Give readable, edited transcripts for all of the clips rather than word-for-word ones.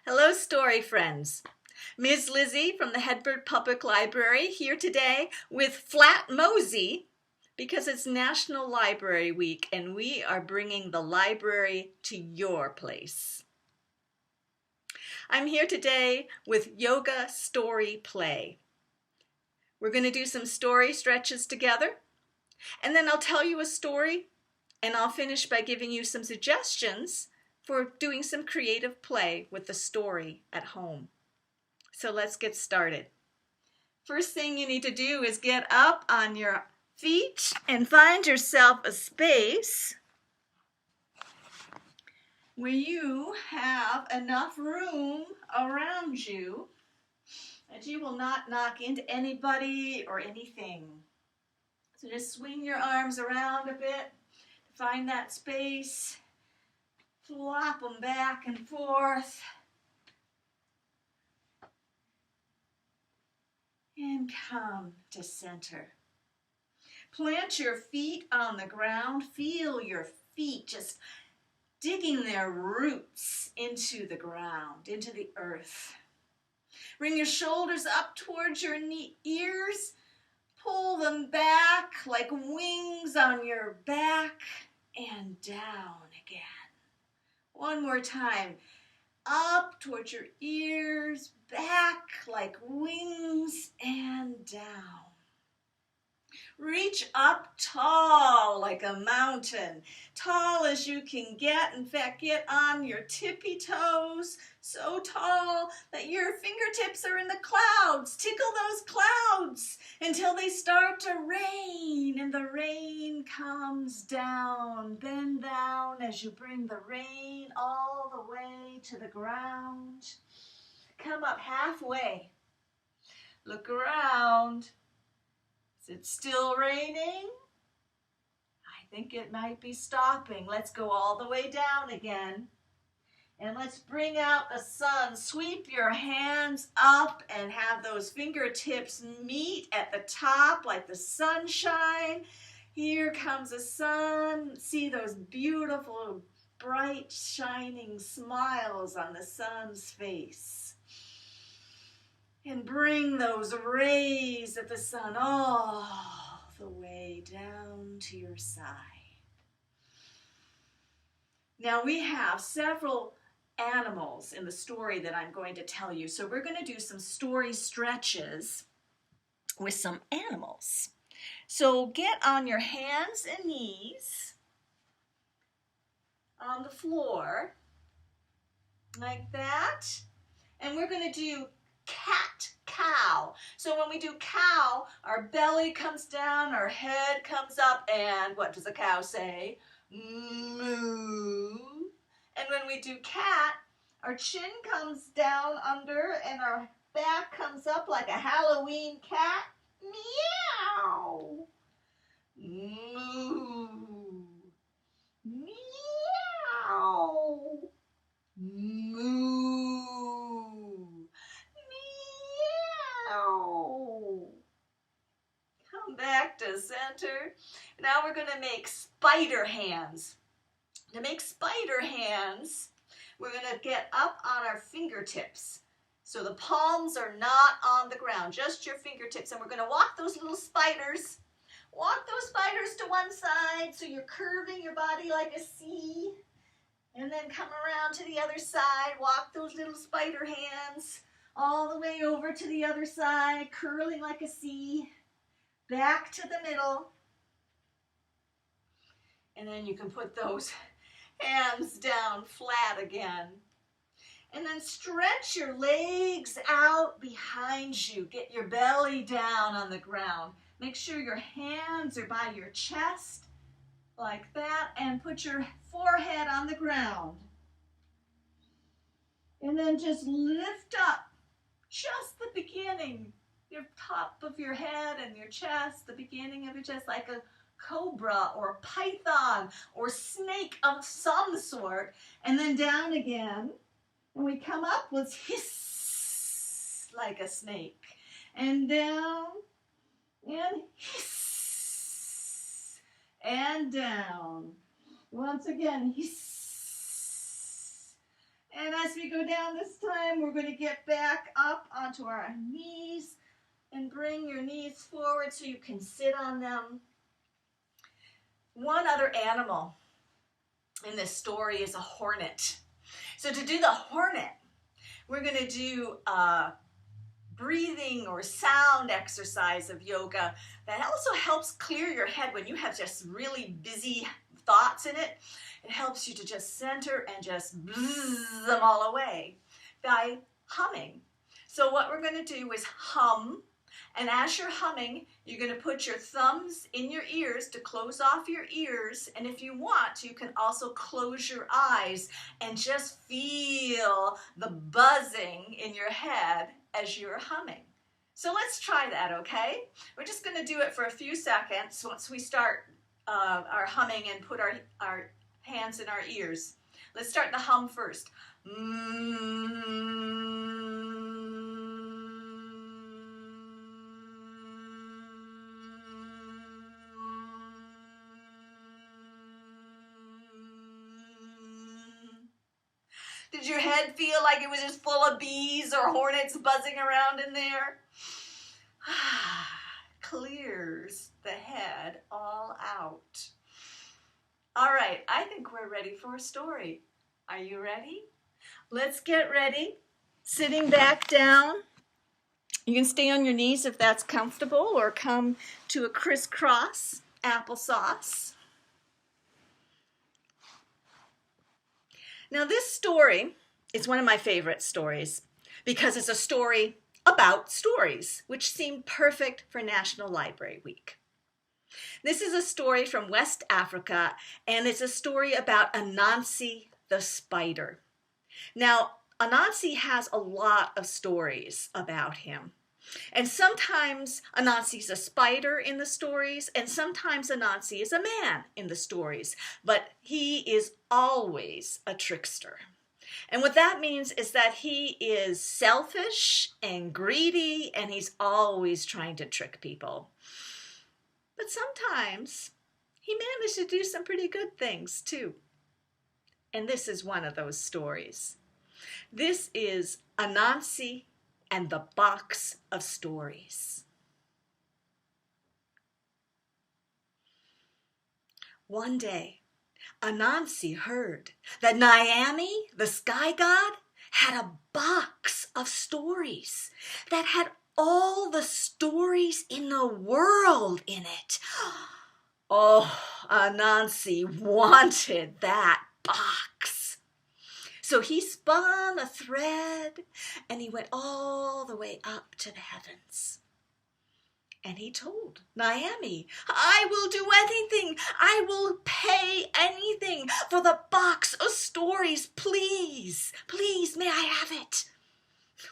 Hello, story friends. Ms. Lizzie from the Hedberg Public Library here today with Flat Mosey because it's National Library Week and we are bringing the library to your place. I'm here today with Yoga Story Play. We're going to do some story stretches together, and then I'll tell you a story, and I'll finish by giving you some suggestions for doing some creative play with the story at home. So let's get started. First thing you need to do is get up on your feet and find yourself a space where you have enough room around you that you will not knock into anybody or anything. So just swing your arms around a bit, find that space, flop them back and forth, and come to center. Plant your feet on the ground. Feel your feet just digging their roots into the ground, into the earth. Bring your shoulders up towards your ears. Pull them back like wings on your back and down again. One more time. Up towards your ears, back like wings and down. Reach up tall like a mountain, tall as you can get. In fact, get on your tippy toes, so tall that your fingertips are in the clouds. Tickle those clouds until they start to rain, and the rain comes down. Bend down as you bring the rain all the way to the ground. Come up halfway. Look around. Is it still raining? I think it might be stopping. Let's go all the way down again. And let's bring out the sun. Sweep your hands up and have those fingertips meet at the top like the sunshine. Here comes the sun. See those beautiful, bright, shining smiles on the sun's face. And bring those rays of the sun all the way down to your side. Now we have several animals in the story that I'm going to tell you. So we're going to do some story stretches with some animals. So get on your hands and knees on the floor like that. And we're going to do cat, cow. So when we do cow, our belly comes down, our head comes up, and what does a cow say? Moo. And when we do cat, our chin comes down under and our back comes up like a Halloween cat. Meow. Moo. Meow. Moo. Come back to center. Now we're going to make spider hands. To make spider hands, we're going to get up on our fingertips. So the palms are not on the ground, just your fingertips. And we're going to walk those little spiders. Walk those spiders to one side so you're curving your body like a C. And then come around to the other side. Walk those little spider hands all the way over to the other side, curling like a C, back to the middle. And then you can put those hands down flat again. And then stretch your legs out behind you. Get your belly down on the ground. Make sure your hands are by your chest, like that, and put your forehead on the ground. And then just lift up. Just the beginning, your top of your head and your chest, the beginning of your chest, like a cobra or a python or snake of some sort, and then down again. And we come up with hiss like a snake, and down, and hiss, and down. Once again, hiss. And as we go down this time, we're going to get back up onto our knees and bring your knees forward so you can sit on them. One other animal in this story is a hornet. So to do the hornet, we're going to do a breathing or sound exercise of yoga that also helps clear your head when you have just really busy thoughts in it. It helps you to just center and just buzz them all away by humming. So what we're going to do is hum, and as you're humming, you're going to put your thumbs in your ears to close off your ears, and if you want, you can also close your eyes and just feel the buzzing in your head as you're humming. So let's try that, okay? We're just going to do it for a few seconds once we start our humming and put our hands in our ears. Let's start the hum first. Did your head feel like it was just full of bees or hornets buzzing around in there? Clears the head all out. All right, I think we're ready for a story. Are you ready? Let's get ready. Sitting back down. You can stay on your knees if that's comfortable, or come to a crisscross applesauce. Now this story is one of my favorite stories because it's a story about stories, which seemed perfect for National Library Week. This is a story from West Africa, and it's a story about Anansi the spider. Now, Anansi has a lot of stories about him. And sometimes Anansi's a spider in the stories, and sometimes Anansi is a man in the stories, but he is always a trickster. And what that means is that he is selfish and greedy, and he's always trying to trick people. But sometimes he managed to do some pretty good things too. And this is one of those stories. This is Anansi and the Box of Stories. One day, Anansi heard that Nyame, the sky god, had a box of stories that had all the stories in the world in it. Oh, Anansi wanted that box. So he spun a thread and he went all the way up to the heavens. And he told Nyame, I will do anything. I will pay anything for the box of stories. Please, please, may I have it?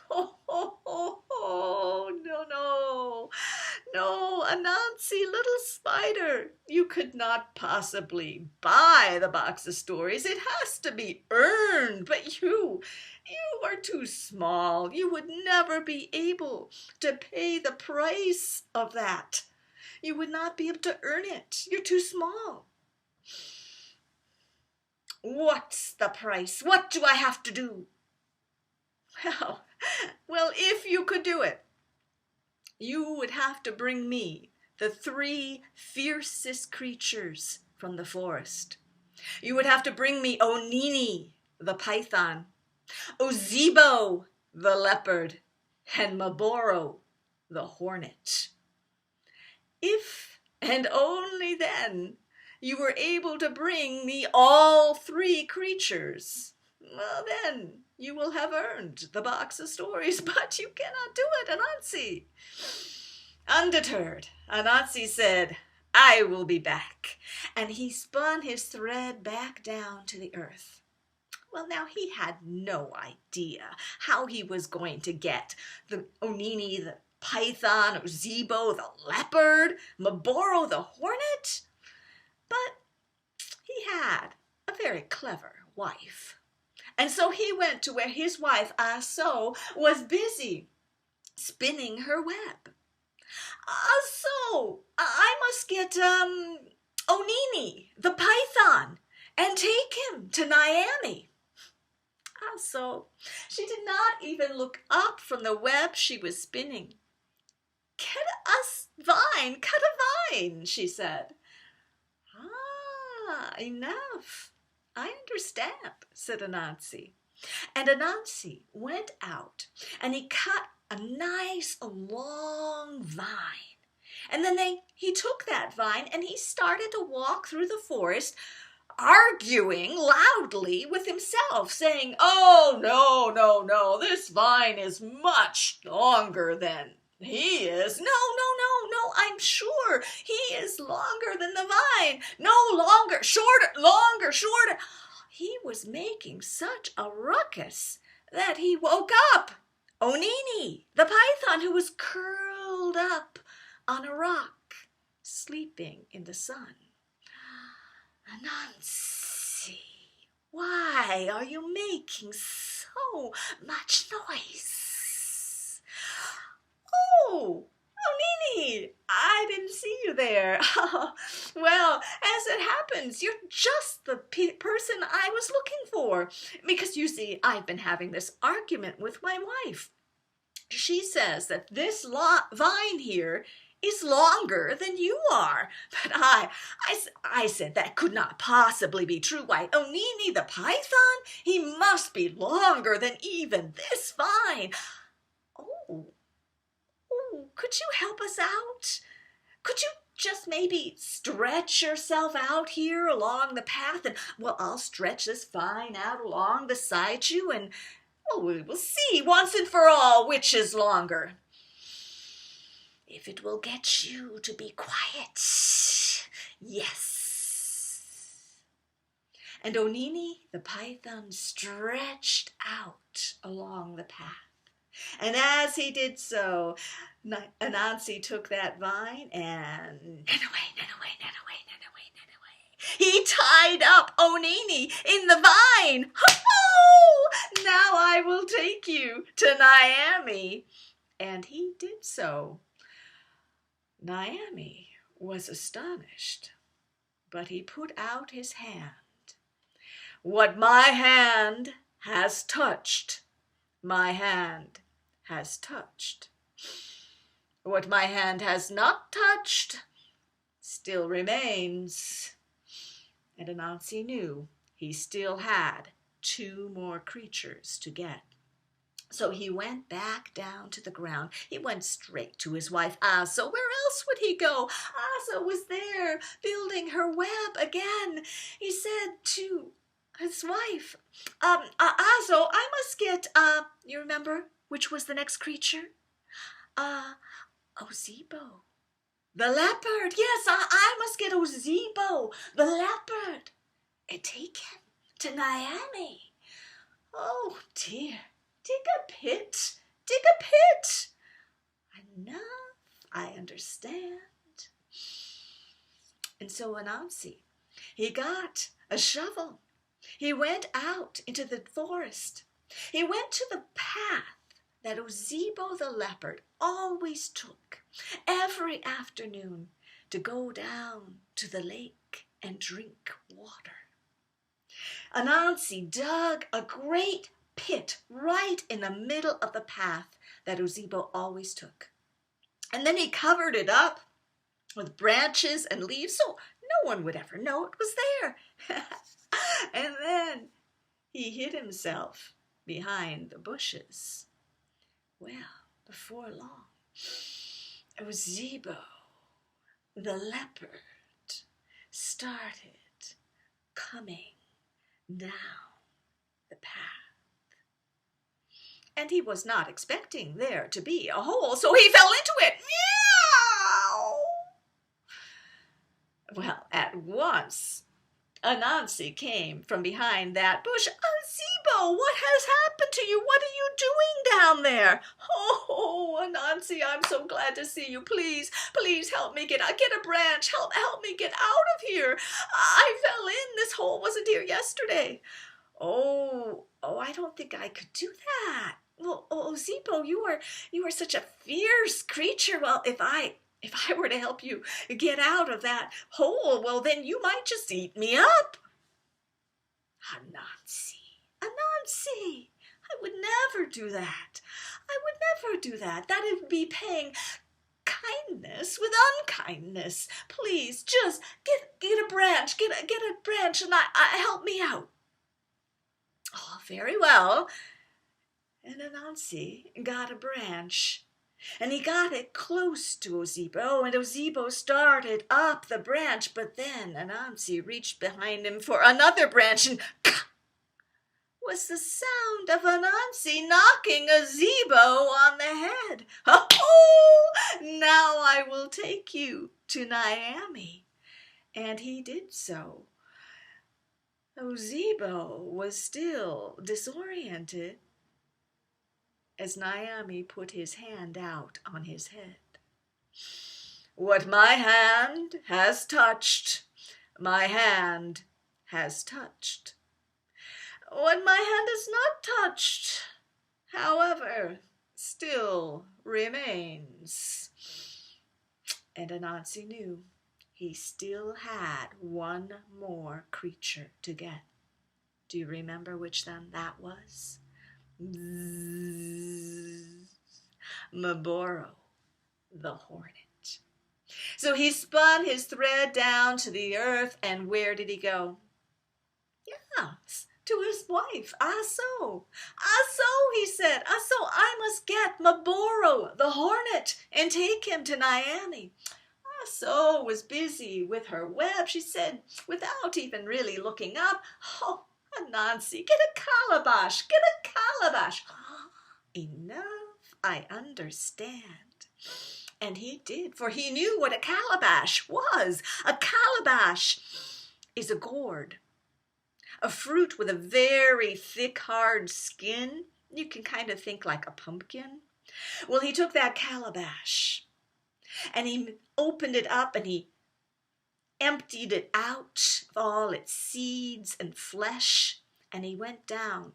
Oh, no, Anansi, little spider, you could not possibly buy the box of stories. It has to be earned, but you are too small. You would never be able to pay the price of that. You would not be able to earn it. You're too small. What's the price? What do I have to do? Well, if you could do it, you would have to bring me the 3 fiercest creatures from the forest. You would have to bring me Onini, the python, Ozebo, the leopard, and Maboro, the hornet. If, and only then, you were able to bring me all 3 creatures, well then, you will have earned the box of stories, but you cannot do it, Anansi. Undeterred, Anansi said, I will be back. And he spun his thread back down to the earth. Well, now he had no idea how he was going to get the Onini, the python, Ozebo, the leopard, Maboro, the hornet. But he had a very clever wife. And so he went to where his wife, Aso, was busy spinning her web. Aso, I must get Onini, the python, and take him to Nyame. So she did not even look up from the web she was spinning. Cut a vine, she said. Ah, enough. I understand, said Anansi. And Anansi went out and he cut a nice long vine. And then he took that vine and he started to walk through the forest, arguing loudly with himself, saying, "Oh, no, this vine is much longer than he is. No, I'm sure he is longer than the vine. No, longer, shorter. He was making such a ruckus that he woke up Onini, the python, who was curled up on a rock, sleeping in the sun. Anansi, why are you making so much noise? Oh, Onini, I didn't see you there. Well, as it happens, you're just the person I was looking for. Because you see, I've been having this argument with my wife. She says that this vine here is longer than you are. But I said that could not possibly be true. Why, Onini the python, he must be longer than even this vine. Oh, could you help us out? Could you just maybe stretch yourself out here along the path? And, well, I'll stretch this vine out along beside you, and, well, we will see once and for all which is longer. If it will get you to be quiet, yes. And Onini the python stretched out along the path. And as he did so, Anansi took that vine and away. He tied up Onini in the vine. Oh, now I will take you to Naomi. And he did so. Naomi was astonished, but he put out his hand. What my hand has touched, my hand has touched. What my hand has not touched still remains. And Anansi knew he still had 2 more creatures to get. So he went back down to the ground. He went straight to his wife, Aso. Where else would he go? Aso was there, building her web again. He said to his wife, Aso, I must get, you remember which was the next creature? Ozebo. The leopard. Yes, I must get Ozebo, the leopard, and take him to Naomi. Oh, dear. Dig a pit. Enough, I understand. And so Anansi, he got a shovel. He went out into the forest. He went to the path that Ozebo the leopard always took every afternoon to go down to the lake and drink water. Anansi dug a great pit right in the middle of the path that Ozebo always took. And then he covered it up with branches and leaves so no one would ever know it was there. And then he hid himself behind the bushes. Well, before long, Ozebo, the leopard, started coming down the path. And he was not expecting there to be a hole, so he fell into it. Meow! Well, at once, Anansi came from behind that bush. Ozebo, what has happened to you? What are you doing down there? Oh, Anansi, I'm so glad to see you. Please help me get a branch. Help me get out of here. I fell in. This hole wasn't here yesterday. Oh, I don't think I could do that. Well, Ozebo, you are such a fierce creature. Well, if I were to help you get out of that hole, well, then you might just eat me up. Anansi, Anansi, I would never do that. I would never do that. That would be paying kindness with unkindness. Please, just get a branch, get a branch, and help me out. Oh, very well. And Anansi got a branch, and he got it close to Ozebo, and Ozebo started up the branch, but then Anansi reached behind him for another branch, and was the sound of Anansi knocking Ozebo on the head. Oh, now I will take you to Naomi. And he did so. Ozebo was still disoriented as Naomi put his hand out on his head. What my hand has touched, my hand has touched. What my hand has not touched, however, still remains. And Anansi knew he still had one more creature to get. Do you remember which one that was? Maboro, the hornet. So he spun his thread down to the earth, and where did he go? Yes, to his wife, Aso. Aso, he said, Aso, I must get Maboro, the hornet, and take him to Naomi. Aso was busy with her web, she said, without even really looking up. Oh, Anansi, get a calabash, get a calabash. Enough, I understand. And he did, for he knew what a calabash was. A calabash is a gourd, a fruit with a very thick, hard skin. You can kind of think like a pumpkin. Well, he took that calabash and he opened it up and he emptied it out of all its seeds and flesh, and he went down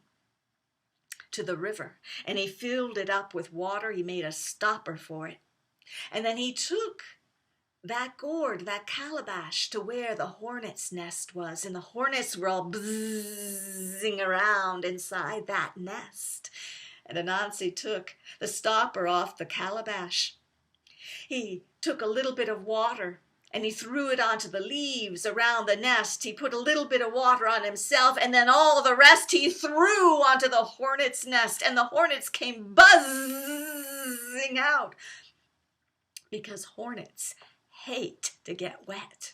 to the river and he filled it up with water. He made a stopper for it. And then he took that gourd, that calabash, to where the hornet's nest was, and the hornets were all buzzing around inside that nest. And Anansi took the stopper off the calabash. He took a little bit of water and he threw it onto the leaves around the nest. He put a little bit of water on himself, and then all the rest he threw onto the hornet's nest, and the hornets came buzzing out, because hornets hate to get wet.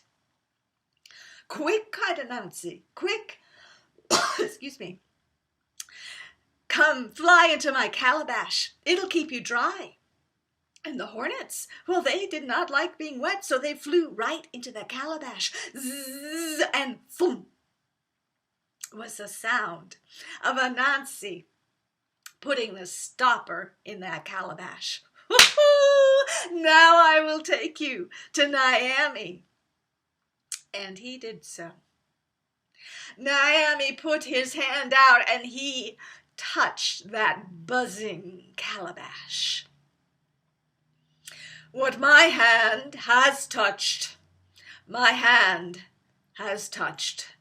Quick, cried Anansi, quick, excuse me, come fly into my calabash, it'll keep you dry. And the hornets, well, they did not like being wet, so they flew right into the calabash. Zzz, and boom was the sound of Anansi putting the stopper in that calabash. Now I will take you to Naomi. And he did so. Naomi put his hand out and he touched that buzzing calabash. What my hand has touched, my hand has touched.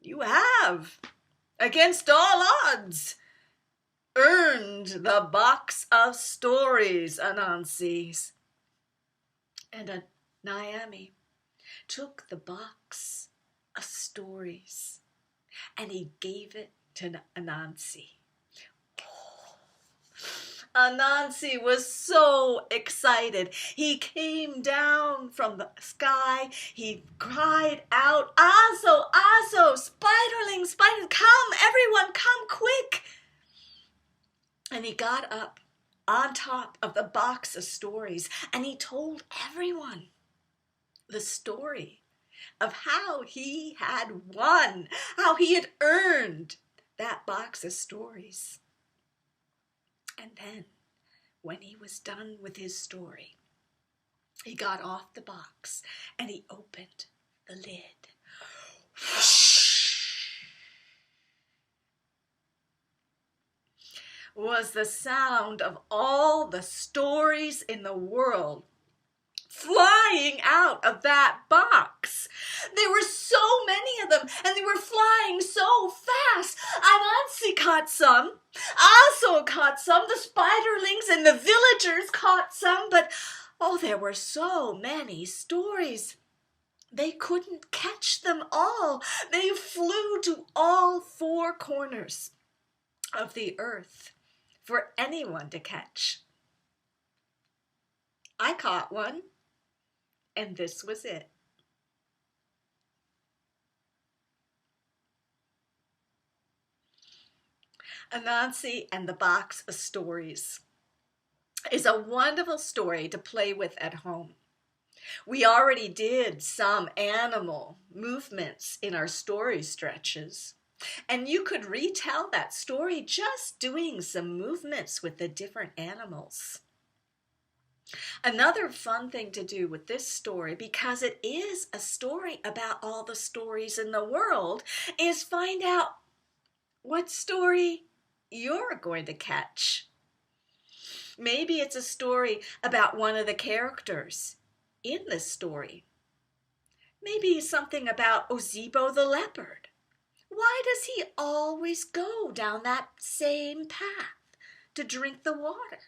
You have, against all odds, earned the box of stories, Anansi. And Naomi took the box of stories and he gave it to Anansi. Anansi was so excited. He came down from the sky. He cried out, Aso, Aso, spiderling, spiderling, come, everyone, come quick. And he got up on top of the box of stories and he told everyone the story of how he had won, how he had earned that box of stories. And then, when he was done with his story, he got off the box and he opened the lid. Was the sound of all the stories in the world flying out of that box. There were so many of them, and they were flying so fast. Anansi caught some. Also caught some. The spiderlings and the villagers caught some, but oh, there were so many stories. They couldn't catch them all. They flew to all four corners of the earth for anyone to catch. I caught one, and this was it. Anansi and the Box of Stories is a wonderful story to play with at home. We already did some animal movements in our story stretches, and you could retell that story just doing some movements with the different animals. Another fun thing to do with this story, because it is a story about all the stories in the world, is find out what story you're going to catch. Maybe it's a story about one of the characters in this story. Maybe something about Ozebo the leopard. Why does he always go down that same path to drink the water?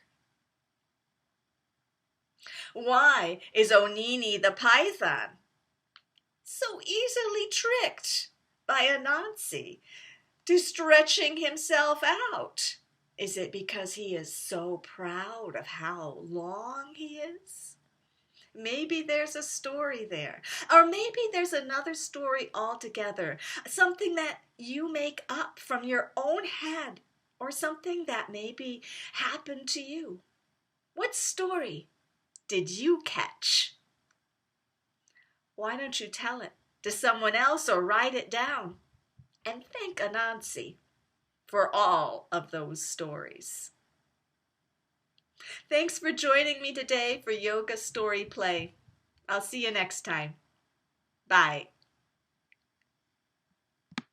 Why is Onini the python so easily tricked by Anansi to stretching himself out? Is it because he is so proud of how long he is? Maybe there's a story there. Or maybe there's another story altogether. Something that you make up from your own head, or something that maybe happened to you. What story did you catch? Why don't you tell it to someone else or write it down? And thank Anansi for all of those stories. Thanks for joining me today for Yoga Story Play. I'll see you next time. Bye.